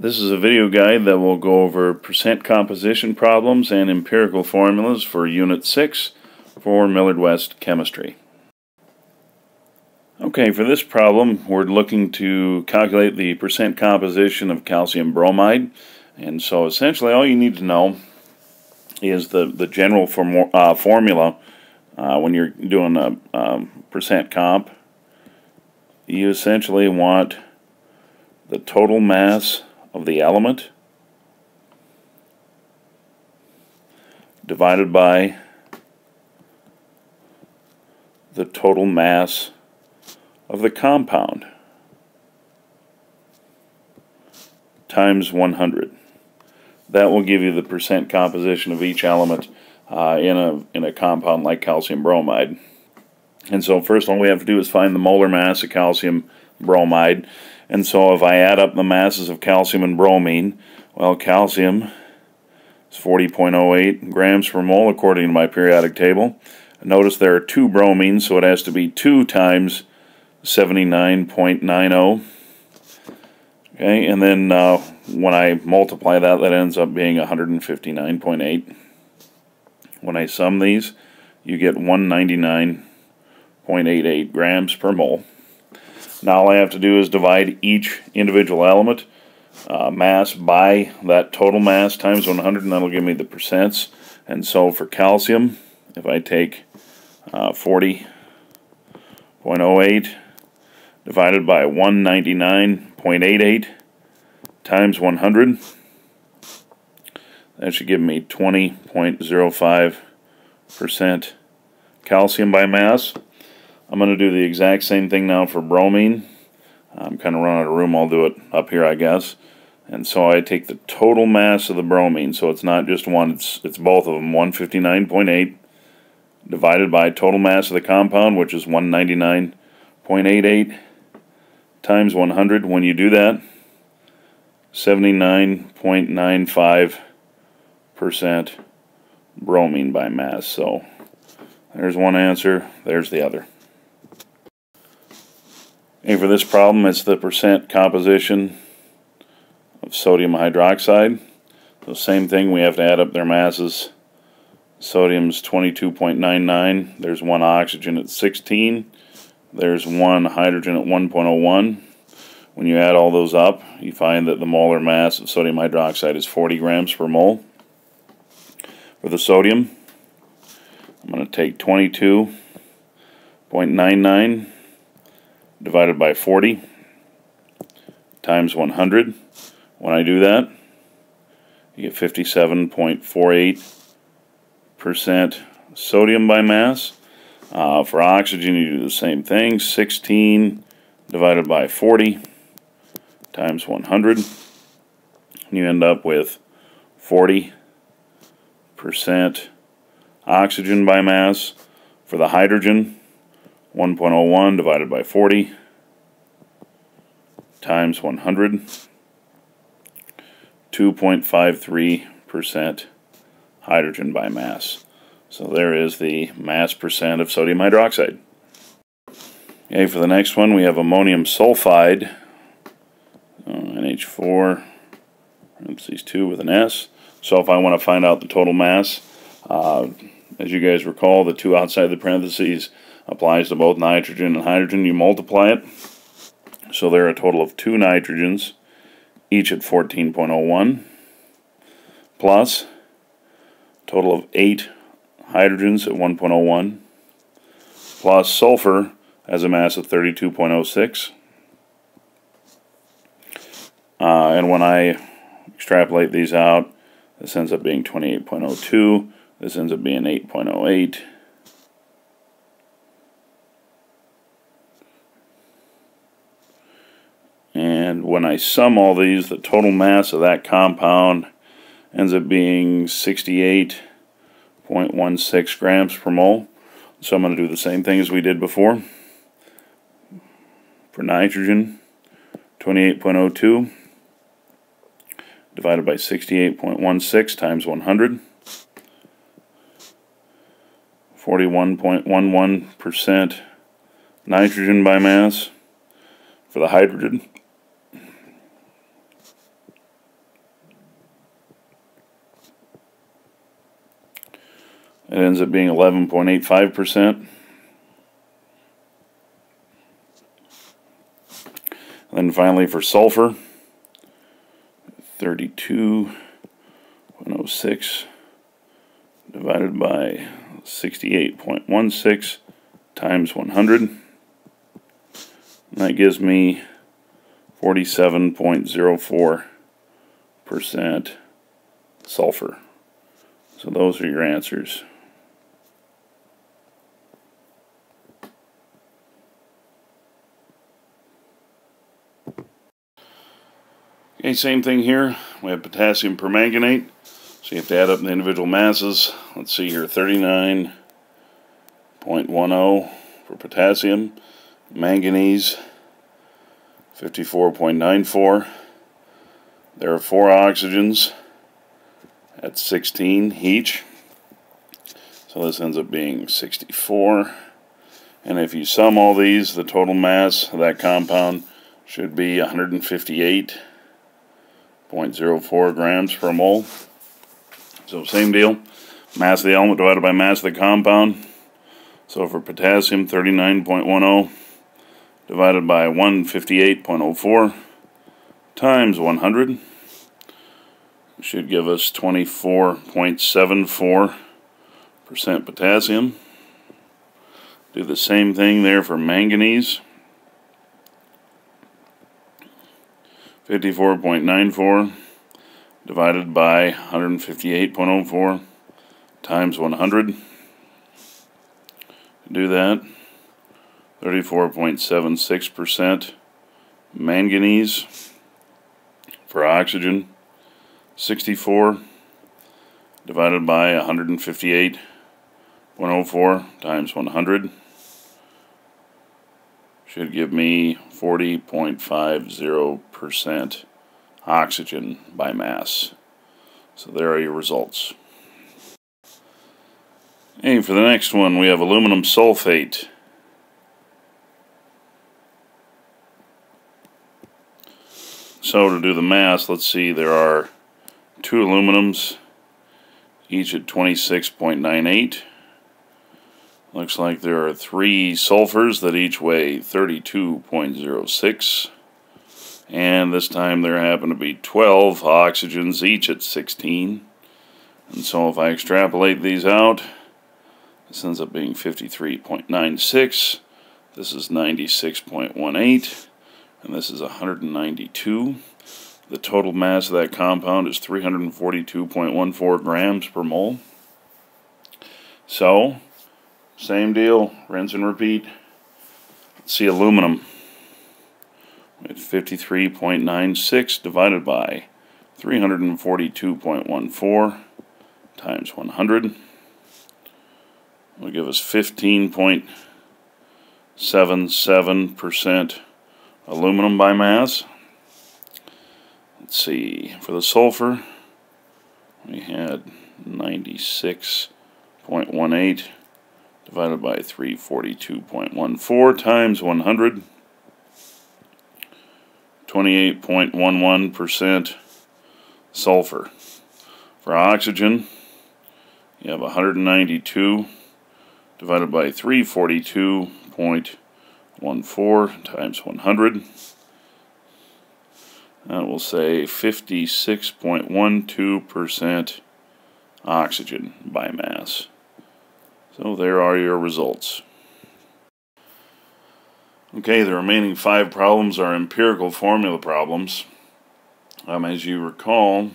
This is a video guide that will go over percent composition problems and empirical formulas for Unit 6 for Millard West Chemistry. Okay, for this problem we're looking to calculate the percent composition of calcium bromide, and so essentially all you need to know is the general formula when you're doing a percent comp. You essentially want the total mass of the element divided by the total mass of the compound times 100. That will give you the percent composition of each element in a compound like calcium bromide. And so first all we have to do is find the molar mass of calcium bromide. And so if I add up the masses of calcium and bromine, well, calcium is 40.08 grams per mole according to my periodic table. Notice there are two bromines, so it has to be 2 times 79.90. Okay, and then when I multiply that, that ends up being 159.8. When I sum these, you get 199.88 grams per mole. Now all I have to do is divide each individual element mass by that total mass times 100, and that'll give me the percents. And so for calcium, if I take 40.08 divided by 199.88 times 100, that should give me 20.05% calcium by mass. I'm going to do the exact same thing now for bromine. I'm kind of running out of room. I'll do it up here, I guess. And so I take the total mass of the bromine, so it's not just one, it's both of them, 159.8 divided by total mass of the compound, which is 199.88 times 100. When you do that, 79.95% bromine by mass. So there's one answer, there's the other. Okay, for this problem, it's the percent composition of sodium hydroxide. So same thing, we have to add up their masses. Sodium's 22.99. There's one oxygen at 16. There's one hydrogen at 1.01. When you add all those up, you find that the molar mass of sodium hydroxide is 40 grams per mole. For the sodium, I'm going to take 22.99 divided by 40 times 100. When I do that, you get 57.48% sodium by mass. For oxygen, you do the same thing. 16 divided by 40 times 100. And you end up with 40% oxygen by mass. For the hydrogen, 1.01 divided by 40 times 100, 2.53% hydrogen by mass. So there is the mass percent of sodium hydroxide. Okay, for the next one we have ammonium sulphide, NH4, parentheses 2 with an S. So if I want to find out the total mass, as you guys recall, the 2 outside the parentheses applies to both nitrogen and hydrogen. You multiply it, so there are a total of 2 nitrogens, each at 14.01, plus a total of 8 hydrogens at 1.01, plus sulfur has a mass of 32.06. And when I extrapolate these out, this ends up being 28.02, this ends up being 8.08. And when I sum all these, the total mass of that compound ends up being 68.16 grams per mole. So I'm going to do the same thing as we did before. For nitrogen, 28.02 divided by 68.16 times 100. 41.11% nitrogen by mass. For the hydrogen, It ends up being 11.85%. And then finally for sulfur, 32.06 divided by 68.16 times 100. And that gives me 47.04% sulfur. So those are your answers. Okay, same thing here. We have potassium permanganate. So you have to add up the individual masses. Let's see here, 39.10 for potassium. Manganese, 54.94. There are 4 oxygens at 16 each. So this ends up being 64. And if you sum all these, the total mass of that compound should be 158.04 grams per mole. So same deal, mass of the element divided by mass of the compound. So for potassium, 39.10 divided by 158.04 times 100 should give us 24.74% potassium. Do the same thing there for manganese. 54.94 divided by 158.04 times 100. Do that. 34.76% manganese. For oxygen, 64 divided by 158.04 times 100 should give me 40.50% oxygen by mass. So there are your results. And for the next one, we have aluminum sulfate. So to do the mass, let's see, there are 2 aluminums, each at 26.98. Looks like there are 3 sulfurs that each weigh 32.06. And this time there happen to be 12 oxygens, each at 16. And so if I extrapolate these out, this ends up being 53.96. This is 96.18. And this is 192. The total mass of that compound is 342.14 grams per mole. So, same deal, rinse and repeat. Let's see aluminum. At 53.96 divided by 342.14 times 100 will give us 15.77% aluminum by mass. Let's see, for the sulfur, we had 96.18 divided by 342.14 times 100, 28.11% sulfur. For oxygen, you have 192 divided by 342.14 times 100. That will say 56.12% oxygen by mass. So there are your results. Okay, the remaining 5 problems are empirical formula problems. As you recall,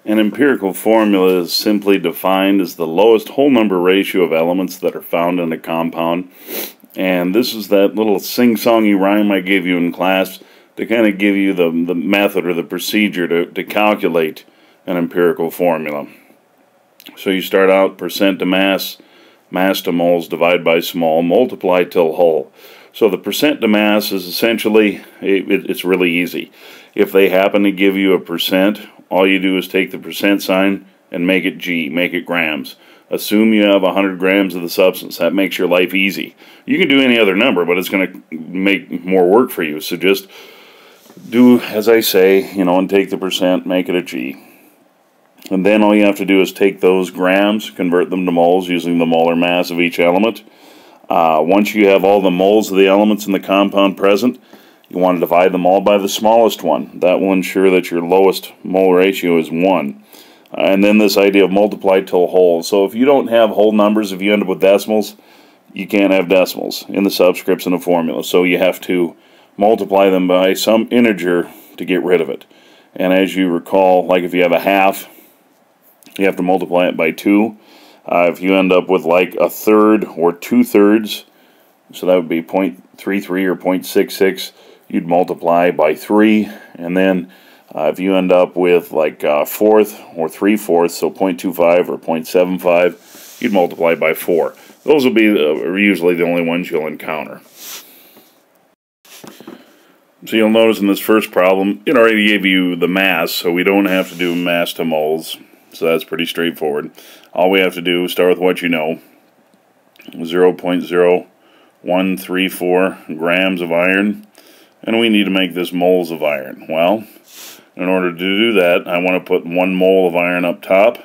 an empirical formula is simply defined as the lowest whole number ratio of elements that are found in a compound. And this is that little sing-songy rhyme I gave you in class to kind of give you the method or the procedure to calculate an empirical formula. So you start out percent to mass, mass to moles, divide by small, multiply till whole. So the percent to mass is essentially, it's really easy. If they happen to give you a percent, all you do is take the percent sign and make it G, make it grams. Assume you have 100 grams of the substance. That makes your life easy. You can do any other number, but it's going to make more work for you. So just do as I say, and take the percent, make it a G. And then all you have to do is take those grams, convert them to moles using the molar mass of each element. Once you have all the moles of the elements in the compound present, you want to divide them all by the smallest one. That will ensure that your lowest mole ratio is 1. And then this idea of multiply till whole. So if you don't have whole numbers, if you end up with decimals, you can't have decimals in the subscripts in a formula. So you have to multiply them by some integer to get rid of it. And as you recall, like if you have a half, you have to multiply it by 2. If you end up with like a third or 2/3, so that would be 0.33 or 0.66, you'd multiply by 3. And then if you end up with like a fourth or 3/4, so 0.25 or 0.75, you'd multiply by 4. Those will be usually the only ones you'll encounter. So you'll notice in this first problem, it already gave you the mass, so we don't have to do mass to moles. So that's pretty straightforward. All we have to do is start with what you know. 0.0134 grams of iron. And we need to make this moles of iron. Well, in order to do that, I want to put 1 mole of iron up top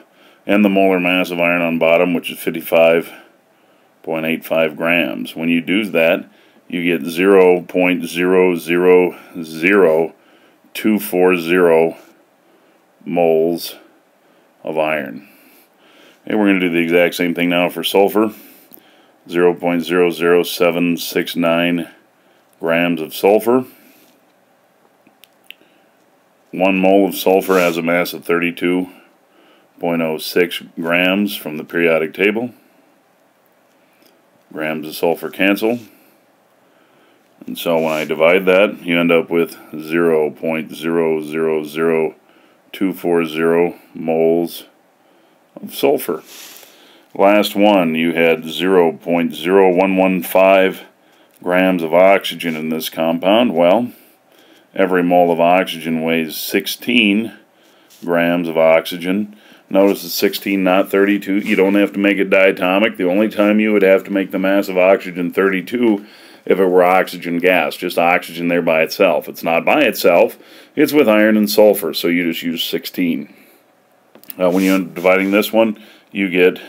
and the molar mass of iron on bottom, which is 55.85 grams. When you do that, you get 0.000240 moles of iron. And we're going to do the exact same thing now for sulfur. 0.00769 grams of sulfur. 1 mole of sulfur has a mass of 32.06 grams from the periodic table. Grams of sulfur cancel. And so when I divide that, you end up with 0.000240 moles of sulfur. Last one, you had 0.0115 grams of oxygen in this compound. Well, every mole of oxygen weighs 16 grams of oxygen. Notice it's 16, not 32. You don't have to make it diatomic. The only time you would have to make the mass of oxygen 32 if it were oxygen gas, just oxygen there by itself. It's not by itself, it's with iron and sulfur, so you just use 16. When you're dividing this one, you get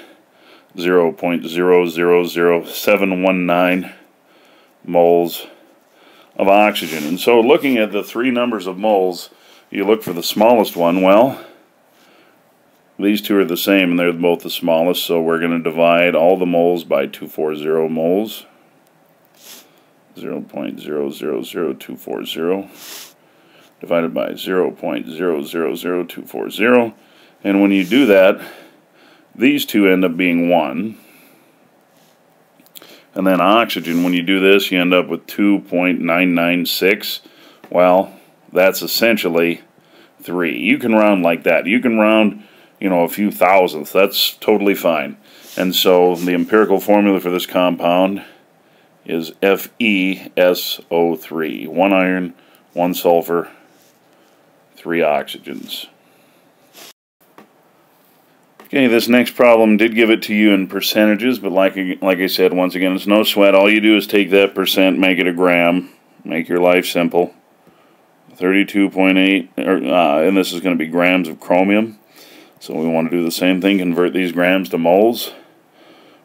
0.000719 moles of oxygen. And so looking at the 3 numbers of moles, you look for the smallest one. Well, these two are the same and they're both the smallest, so we're going to divide all the moles by 240 moles. 0.000240 divided by 0.000240, and when you do that, these two end up being 1. And then oxygen, when you do this, you end up with 2.996. Well, that's essentially 3. You can round like that. You can round, a few thousandths. That's totally fine. And so the empirical formula for this compound is FeSO3. 1 iron, 1 sulfur, 3 oxygens. Okay, this next problem did give it to you in percentages, but like I said, once again, it's no sweat. All you do is take that percent, make it a gram, make your life simple. 32.8, and this is going to be grams of chromium. So we want to do the same thing, convert these grams to moles.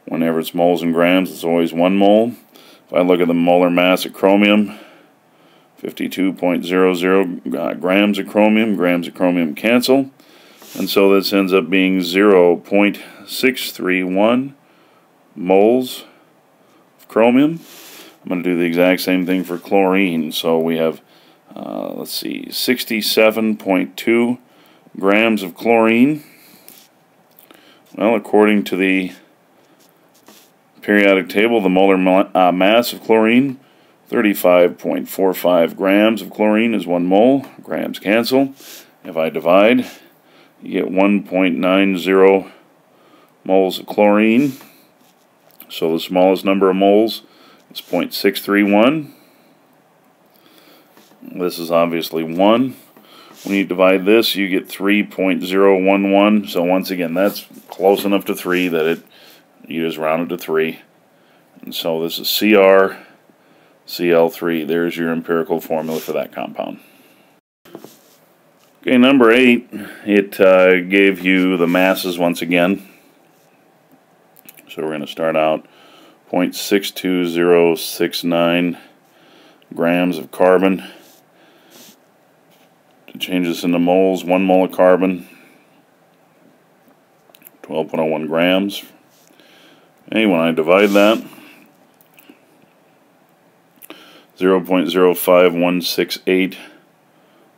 Whenever it's moles and grams, it's always 1 mole. If I look at the molar mass of chromium, 52.00 grams of chromium cancel. And so this ends up being 0.631 moles of chromium. I'm going to do the exact same thing for chlorine. So we have, 67.2 grams of chlorine. Well, according to the periodic table, the molar mass of chlorine, 35.45 grams of chlorine is 1 mole. Grams cancel. If I divide, you get 1.90 moles of chlorine. So the smallest number of moles is 0.631. This is obviously 1. When you divide this, you get 3.011. So once again, that's close enough to 3 that you just round it to 3. And so this is CrCl3. There's your empirical formula for that compound. Okay, number 8, it gave you the masses once again. So we're going to start out 0.62069 grams of carbon. To change this into moles, 1 mole of carbon, 12.01 grams. Okay, when I divide that, 0.05168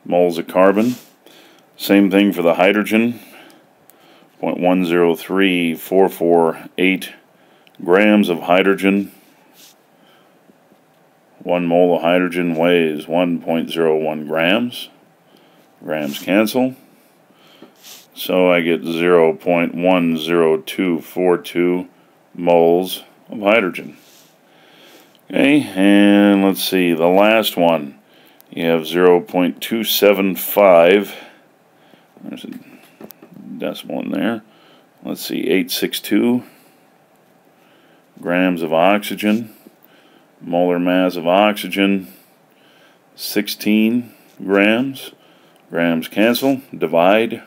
moles of carbon. Same thing for the hydrogen, 0.103448 grams of hydrogen. 1 mole of hydrogen weighs 1.01 grams. Grams cancel. So I get 0.10242 moles of hydrogen. Okay, and let's see, the last one. You have 0.275. There's a decimal in there. Let's see, 862 grams of oxygen. Molar mass of oxygen, 16 grams. Grams cancel, divide.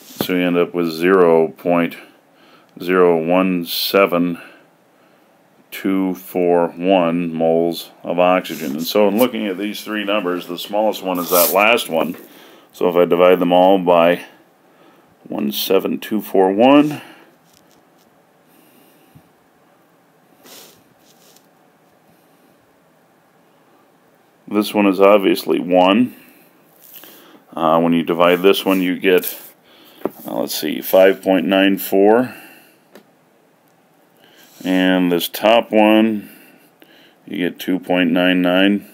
So you end up with 0.017241 moles of oxygen. And so in looking at these three numbers, the smallest one is that last one. So if I divide them all by 17241, this one is obviously 1. When you divide this one, you get, let's see, 5.94. And this top one, you get 2.99.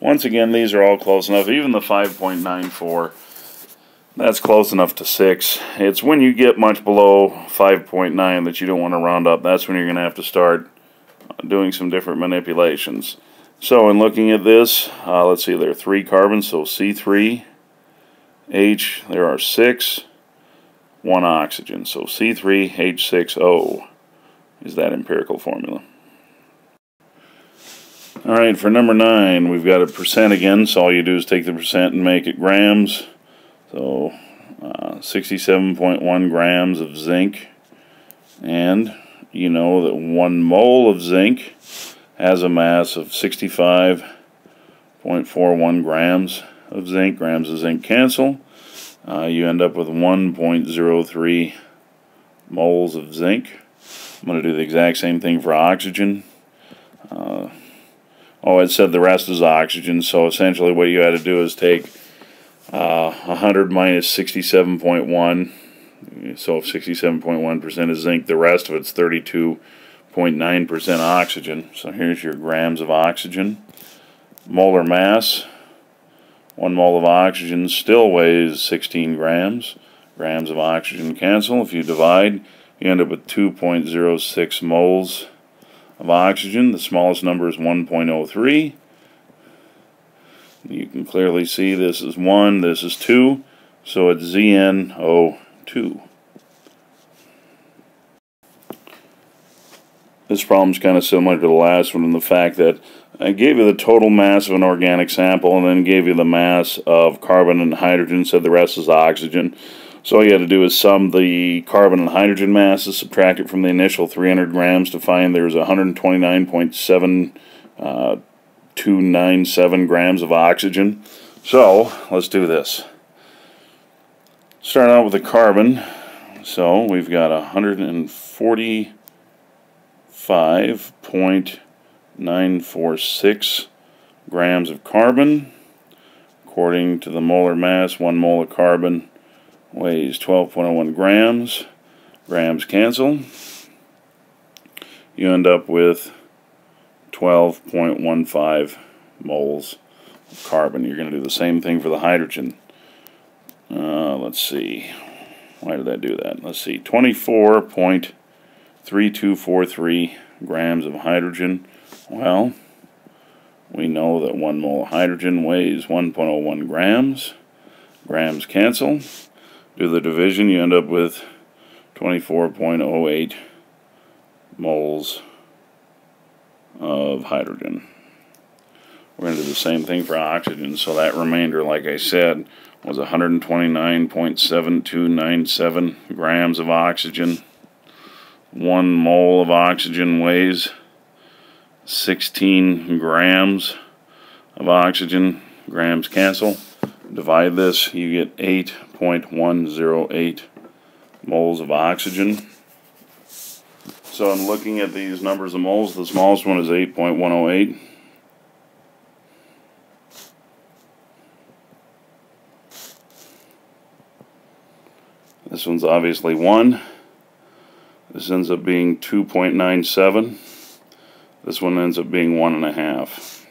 Once again, these are all close enough. Even the 5.94, that's close enough to 6. It's when you get much below 5.9 that you don't want to round up. That's when you're going to have to start doing some different manipulations. So in looking at this, let's see, there are 3 carbons, so C3, H, there are 6, 1 oxygen. So C3H6O is that empirical formula. Alright, for number 9, we've got a percent again, so all you do is take the percent and make it grams. So 67.1 grams of zinc, and you know that 1 mole of zinc has a mass of 65.41 grams of zinc. Grams of zinc cancel. You end up with 1.03 moles of zinc. I'm going to do the exact same thing for oxygen. It said the rest is oxygen, so essentially what you had to do is take 100 minus 67.1. So if 67.1% is zinc, the rest of it's 32.9% oxygen. So here's your grams of oxygen. Molar mass, 1 mole of oxygen still weighs 16 grams. Grams of oxygen cancel. If you divide, you end up with 2.06 moles of oxygen. The smallest number is 1.03. You can clearly see this is 1, this is 2, so it's ZnO2. This problem is kind of similar to the last one in the fact that I gave you the total mass of an organic sample and then gave you the mass of carbon and hydrogen, said the rest is oxygen. So all you had to do is sum the carbon and hydrogen masses, subtract it from the initial 300 grams to find there's 129.7297 grams of oxygen. So let's do this. Start out with the carbon. So we've got 145.946 grams of carbon. According to the molar mass, 1 mole of carbon weighs 12.01 grams. Grams cancel. You end up with 12.15 moles of carbon. You're going to do the same thing for the hydrogen. Let's see. Why did I do that? Let's see. 24.3243 grams of hydrogen. Well, we know that 1 mole of hydrogen weighs 1.01 grams. Grams cancel. Do the division, you end up with 24.08 moles of hydrogen. We're going to do the same thing for oxygen. So that remainder, like I said, was 129.7297 grams of oxygen. 1 mole of oxygen weighs 16 grams of oxygen. Grams cancel. Divide this, you get 8.108 moles of oxygen. So I'm looking at these numbers of moles. The smallest one is 8.108. This one's obviously 1. This ends up being 2.97. This one ends up being 1.5.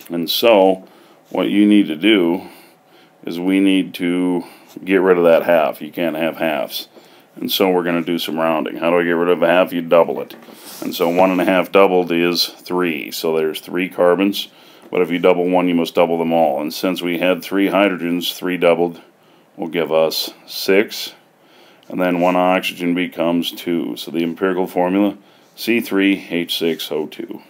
And so, what you need to do is we need to get rid of that half. You can't have halves. And so we're going to do some rounding. How do I get rid of a half? You double it. And so 1.5 doubled is 3. So there's 3 carbons. But if you double one, you must double them all. And since we had 3 hydrogens, 3 doubled will give us 6. And then 1 oxygen becomes 2. So the empirical formula, C3H6O2.